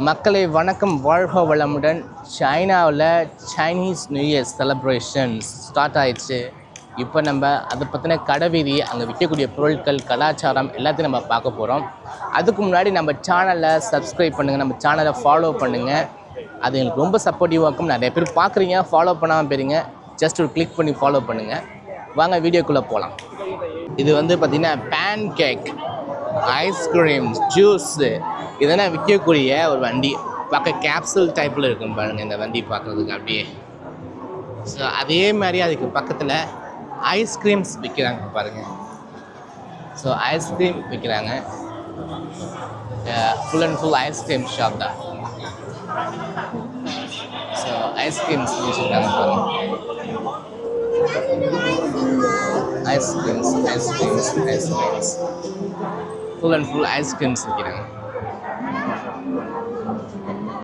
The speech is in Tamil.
மக்களை வணக்கம், வாழ்க வளமுடன். சைனாவில் Chinese new year celebrations start ஆயிடுச்சு. இப்போ நம்ம அதை பற்றின கடைவீதி, அங்கே விற்கக்கூடிய பொருட்கள், கலாச்சாரம் எல்லாத்தையும் நம்ம பார்க்க போகிறோம். அதுக்கு முன்னாடி நம்ம சேனலை சப்ஸ்கிரைப் பண்ணுங்கள், நம்ம சேனலை ஃபாலோ பண்ணுங்கள். அது எனக்கு ரொம்ப சப்போர்ட்டிவாக இருக்கும். நிறைய பேர் பார்க்குறீங்க, ஃபாலோ பண்ணாமல் போயிருங்க. ஜஸ்ட் ஒரு கிளிக் பண்ணி ஃபாலோ பண்ணுங்கள். வாங்க வீடியோக்குள்ளே போகலாம். இது வந்து பார்த்திங்கன்னா பேன் கேக், ஐஸ்கிரீம், ஜூஸு இதெல்லாம் விற்கக்கூடிய ஒரு வண்டி. பார்க்க கேப்சூல் டைப்பில் இருக்கும் பாருங்கள் இந்த வண்டி பார்க்குறதுக்கு அப்படியே. ஸோ அதே மாதிரி அதுக்கு பக்கத்தில் ஐஸ்கிரீம்ஸ் விற்கிறாங்க பாருங்கள். ஸோ ஐஸ்கிரீம் விற்கிறாங்க. Full and full ice cream shop தான். ஸோ ஐஸ்கிரீம்ஸ் வச்சுருக்காங்க பாருங்கள். Ice creams full and full ice creams விற்கிறாங்க.